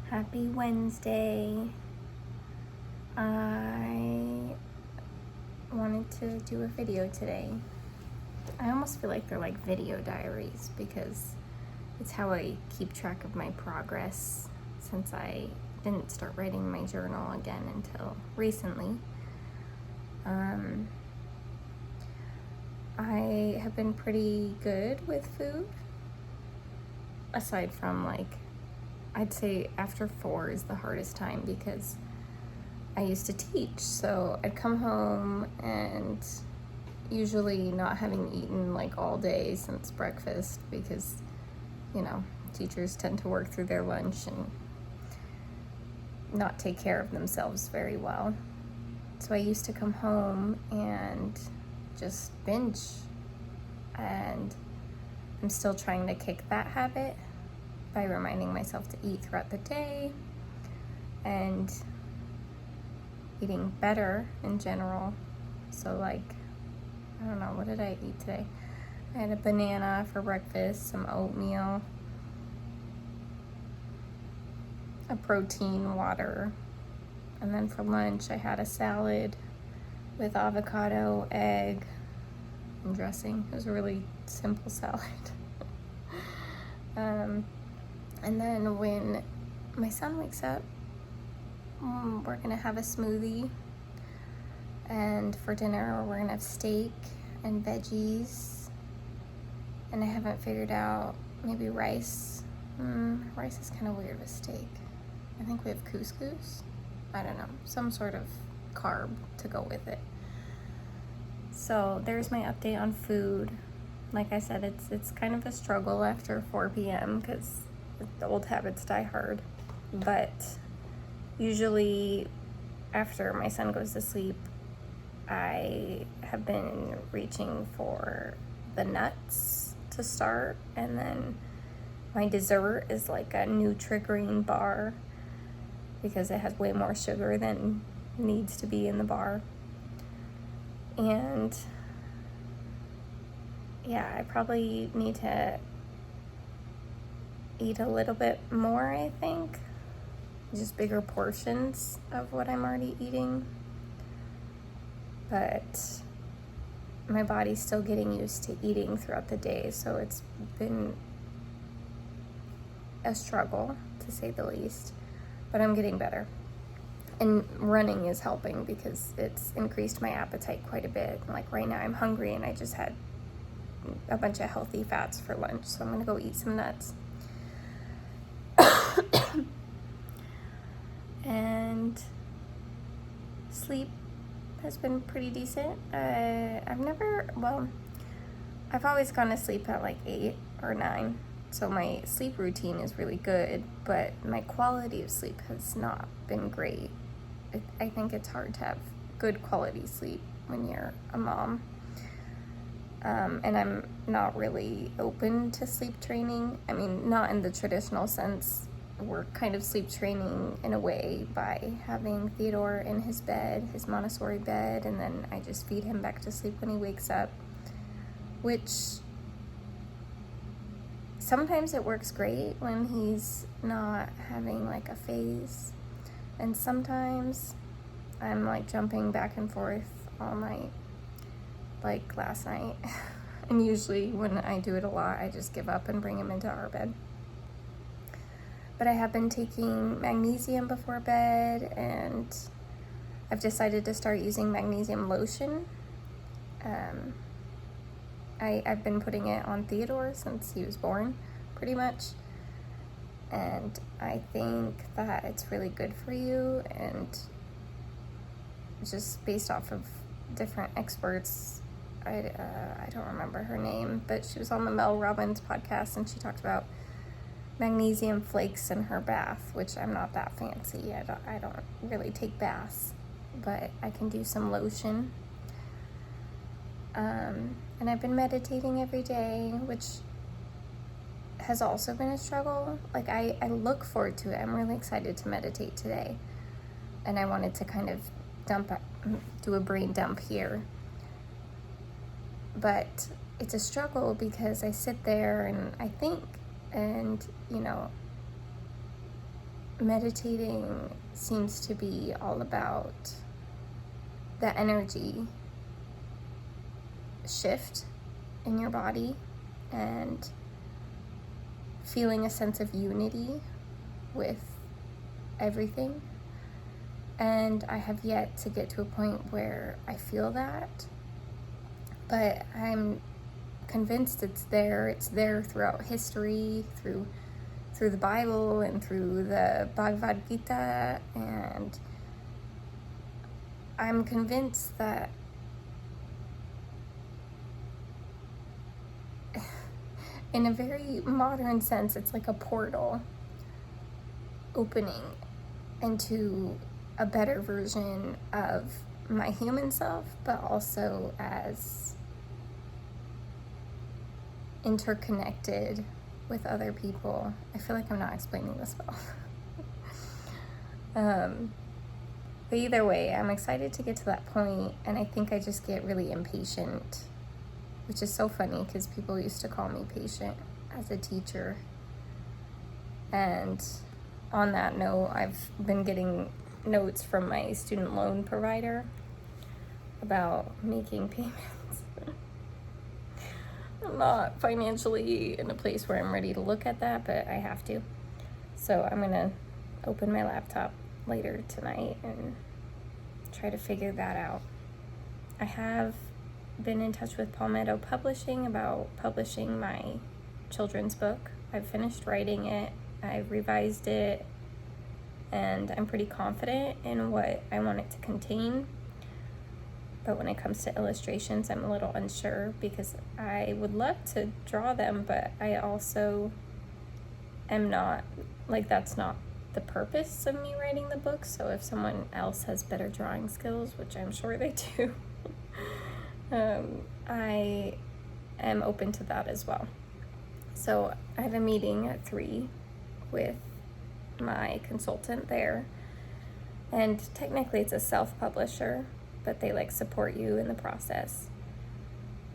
Happy Wednesday. I wanted to do a video today. I almost feel like they're like video diaries because it's how I keep track of my progress since I didn't start writing my journal again until recently. I have been pretty good with food, aside from I'd say after 4 is the hardest time because I used to teach, so I'd come home and usually not having eaten all day since breakfast because, teachers tend to work through their lunch and not take care of themselves very well. So I used to come home and just binge, and I'm still trying to kick that habit by reminding myself to eat throughout the day and eating better in general. So I don't know, what did I eat today? I had a banana for breakfast, some oatmeal, a protein water, and then for lunch I had a salad with avocado, egg, and dressing. It was a really simple salad. And then when my son wakes up, we're gonna have a smoothie, and for dinner we're gonna have steak and veggies, and I haven't figured out, maybe rice. Rice is kind of weird with steak. I think we have couscous. I don't know, some sort of carb to go with it. So there's my update on food. Like I said, it's kind of a struggle after 4 p.m. because the old habits die hard. But usually after my son goes to sleep, I have been reaching for the nuts to start, and then my dessert is like a Nutri-Green bar because it has way more sugar than needs to be in the bar. And yeah, I probably need to eat a little bit more, I think. Just bigger portions of what I'm already eating. But my body's still getting used to eating throughout the day, so it's been a struggle, to say the least. But I'm getting better. And running is helping because it's increased my appetite quite a bit. Like right now I'm hungry and I just had a bunch of healthy fats for lunch, so I'm gonna go eat some nuts. And sleep has been pretty decent. I've always gone to sleep at 8 or 9, so my sleep routine is really good, but my quality of sleep has not been great. I think it's hard to have good quality sleep when you're a mom. And I'm not really open to sleep training. I mean, not in the traditional sense. We're kind of sleep training in a way by having Theodore in his bed, his Montessori bed, and then I just feed him back to sleep when he wakes up, which sometimes it works great when he's not having a phase, and sometimes I'm jumping back and forth all night, like last night. And usually when I do it a lot, I just give up and bring him into our bed. But I have been taking magnesium before bed, and I've decided to start using magnesium lotion. I've been putting it on Theodore since he was born, pretty much. And I think that it's really good for you, and just based off of different experts, I don't remember her name, but she was on the Mel Robbins podcast, and she talked about magnesium flakes in her bath, which I'm not that fancy. I don't really take baths, but I can do some lotion. And I've been meditating every day, which has also been a struggle. I look forward to it. I'm really excited to meditate today, and I wanted to kind of do a brain dump here. But it's a struggle because I sit there and I think, and meditating seems to be all about the energy shift in your body and feeling a sense of unity with everything. And I have yet to get to a point where I feel that, but I'm convinced it's there. It's there throughout history, through the Bible and through the Bhagavad Gita, and I'm convinced that in a very modern sense, it's like a portal opening into a better version of my human self, but also as interconnected with other people. I feel like I'm not explaining this well. But either way, I'm excited to get to that point, and I think I just get really impatient, which is so funny because people used to call me patient as a teacher. And on that note, I've been getting notes from my student loan provider about making payments. I'm not financially in a place where I'm ready to look at that, but I have to. So I'm gonna open my laptop later tonight and try to figure that out. I have been in touch with Palmetto Publishing about publishing my children's book. I've finished writing it, I've revised it, and I'm pretty confident in what I want it to contain. But when it comes to illustrations, I'm a little unsure because I would love to draw them, but I also am not, like, that's not the purpose of me writing the book. So if someone else has better drawing skills, which I'm sure they do, I am open to that as well. So I have a meeting at 3 with my consultant there, and technically it's a self-publisher, but they like support you in the process.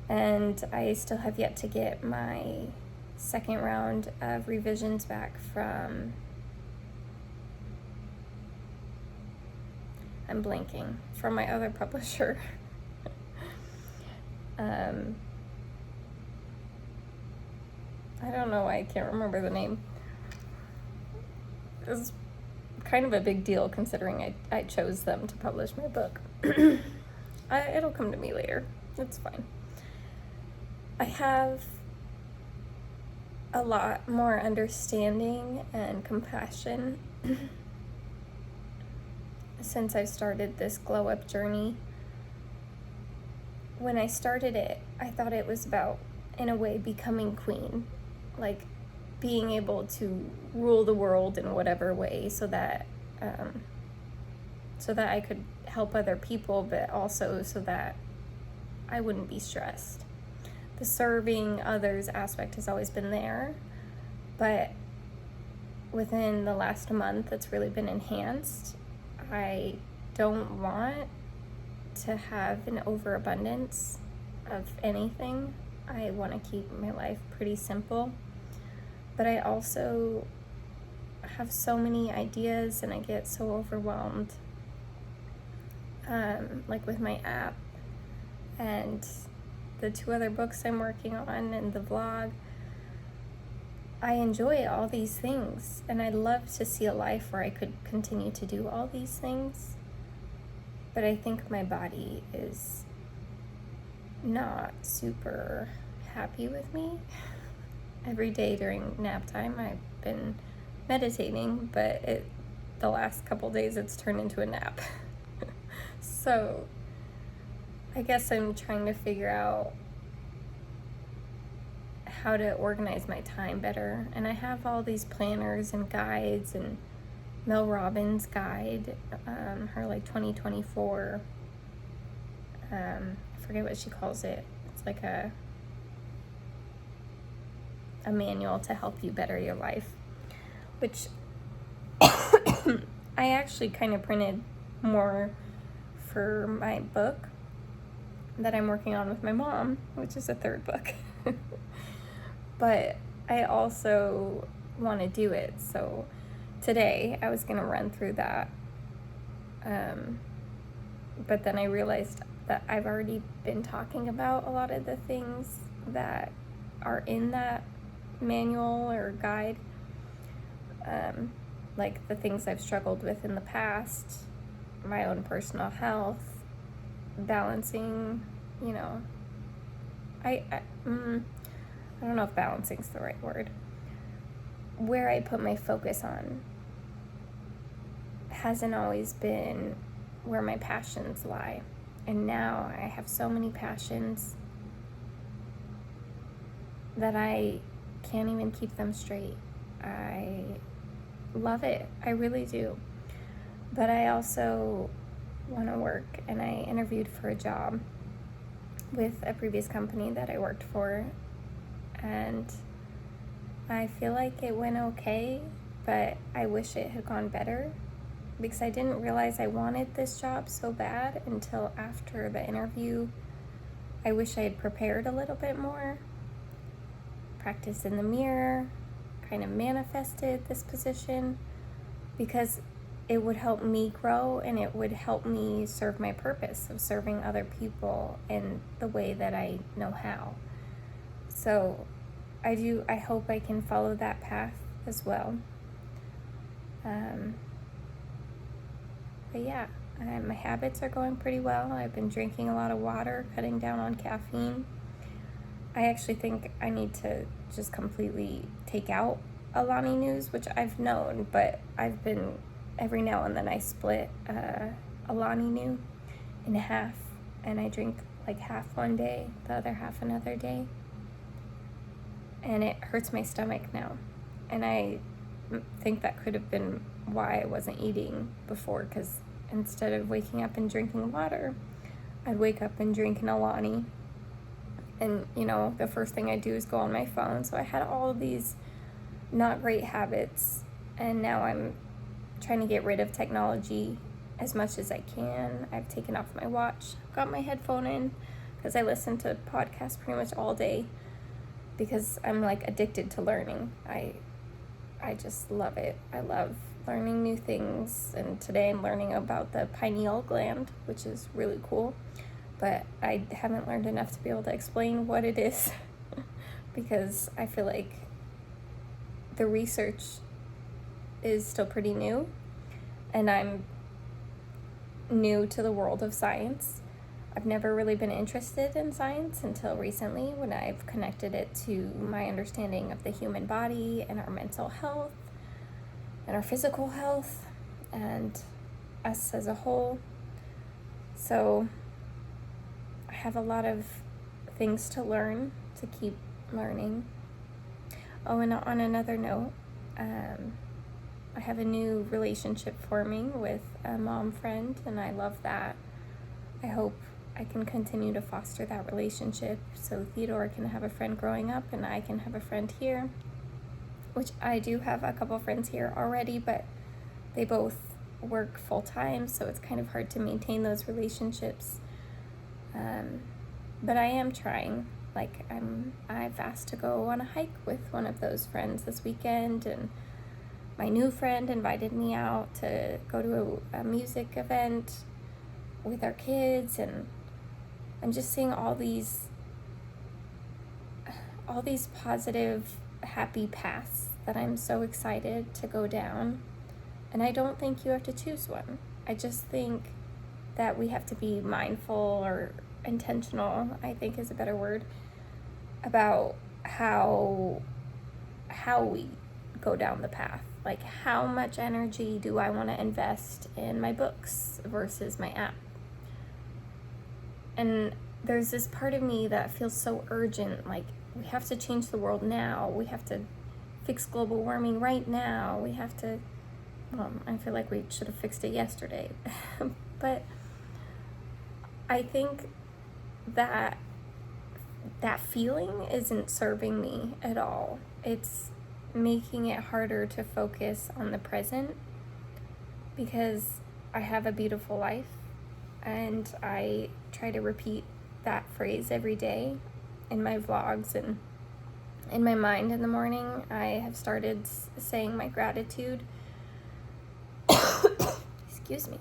And I still have yet to get my second round of revisions back from, I'm blanking, from my other publisher. I don't know why I can't remember the name. It's kind of a big deal considering I chose them to publish my book. It'll come to me later. It's fine. I have a lot more understanding and compassion since I started this glow up journey. When I started it, I thought it was about, in a way, becoming queen, like being able to rule the world in whatever way so that I could help other people, but also so that I wouldn't be stressed. The serving others aspect has always been there, but within the last month, it's really been enhanced. I don't want to have an overabundance of anything. I want to keep my life pretty simple, but I also have so many ideas and I get so overwhelmed, like with my app and the 2 other books I'm working on and the vlog. I enjoy all these things, and I'd love to see a life where I could continue to do all these things, but I think my body is not super happy with me. Every day during nap time I've been meditating, but the last couple days it's turned into a nap. So I guess I'm trying to figure out how to organize my time better. And I have all these planners and guides, and Mel Robbins' guide, her like 2024, I forget what she calls it. It's like a manual to help you better your life, which I actually kind of printed more for my book that I'm working on with my mom, which is a 3rd book. But I also want to do it, so today I was going to run through that. But then I realized that I've already been talking about a lot of the things that are in that manual or guide. Like the things I've struggled with in the past, my own personal health, balancing, I don't know if balancing's the right word. Where I put my focus on hasn't always been where my passions lie. And now I have so many passions that I can't even keep them straight. I love it. I really do. But I also want to work, and I interviewed for a job with a previous company that I worked for, and I feel like it went okay, but I wish it had gone better because I didn't realize I wanted this job so bad until after the interview. I wish I had prepared a little bit more, practiced in the mirror, kind of manifested this position, because it would help me grow and it would help me serve my purpose of serving other people in the way that I know how. So I hope I can follow that path as well. But yeah, my habits are going pretty well. I've been drinking a lot of water, cutting down on caffeine. I actually think I need to just completely take out Alani News, which I've known, but I've been, every now and then I split Alani New in half, and I drink like half one day, the other half another day. And it hurts my stomach now. And I think that could have been why I wasn't eating before, because instead of waking up and drinking water, I'd wake up and drink an Alani. And, the first thing I do is go on my phone. So I had all of these not great habits. And now I'm trying to get rid of technology as much as I can. I've taken off my watch, got my headphone in, because I listen to podcasts pretty much all day because I'm like addicted to learning. I just love it. I love learning new things. And today I'm learning about the pineal gland, which is really cool. But I haven't learned enough to be able to explain what it is because I feel like the research is still pretty new, and I'm new to the world of science. I've never really been interested in science until recently, when I've connected it to my understanding of the human body and our mental health and our physical health and us as a whole. So I have a lot of things to learn, to keep learning. Oh, and on another note, I have a new relationship forming with a mom friend, and I love that. I hope I can continue to foster that relationship so Theodore can have a friend growing up and I can have a friend here, which I do have a couple friends here already, but they both work full-time, so it's kind of hard to maintain those relationships. But I am trying. Like, I've asked to go on a hike with one of those friends this weekend, and my new friend invited me out to go to a music event with our kids, and I'm just seeing all these positive, happy paths that I'm so excited to go down. And I don't think you have to choose one. I just think that we have to be mindful, or intentional, I think is a better word, about how we go down the path. Like, how much energy do I want to invest in my books versus my app? And there's this part of me that feels so urgent, like, we have to change the world now. We have to fix global warming right now. We have to, I feel like we should have fixed it yesterday. But I think that feeling isn't serving me at all. It's making it harder to focus on the present, because I have a beautiful life, and I try to repeat that phrase every day in my vlogs and in my mind in the morning. I have started saying my gratitude excuse me,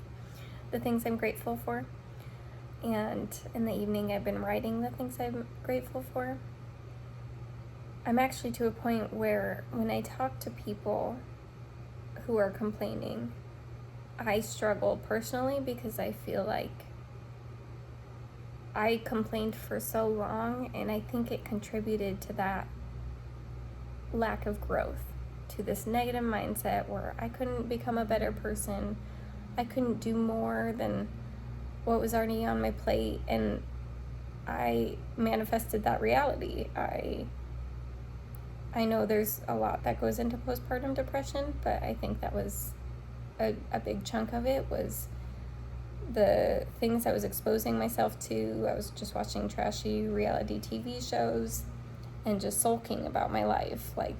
the things I'm grateful for. And in the evening, I've been writing the things I'm grateful for. I'm actually to a point where when I talk to people who are complaining, I struggle personally because I feel like I complained for so long, and I think it contributed to that lack of growth, to this negative mindset where I couldn't become a better person. I couldn't do more than what was already on my plate, and I manifested that reality. I know there's a lot that goes into postpartum depression, but I think that was a big chunk of it was the things I was exposing myself to. I was just watching trashy reality TV shows and just sulking about my life. Like,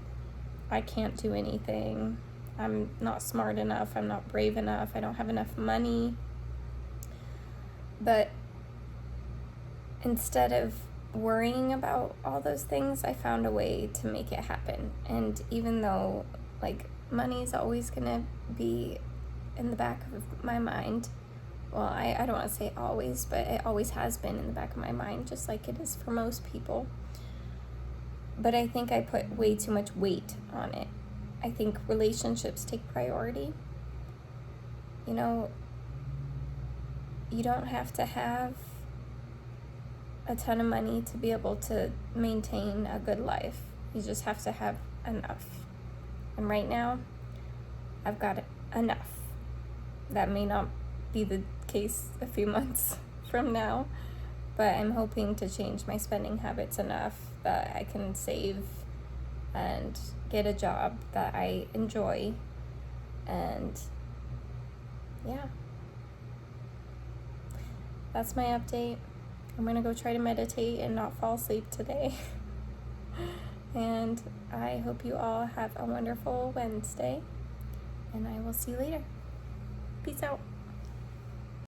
I can't do anything. I'm not smart enough. I'm not brave enough. I don't have enough money. But instead of worrying about all those things, I found a way to make it happen. And even though, like, money's always gonna be in the back of my mind, well, I don't want to say always, but it always has been in the back of my mind, just like it is for most people. But I think I put way too much weight on it. I think relationships take priority. You know, you don't have to have a ton of money to be able to maintain a good life. You just have to have enough. And right now, I've got enough. That may not be the case a few months from now, but I'm hoping to change my spending habits enough that I can save and get a job that I enjoy. And yeah, that's my update. I'm gonna go try to meditate and not fall asleep today. And I hope you all have a wonderful Wednesday, and I will see you later. Peace out.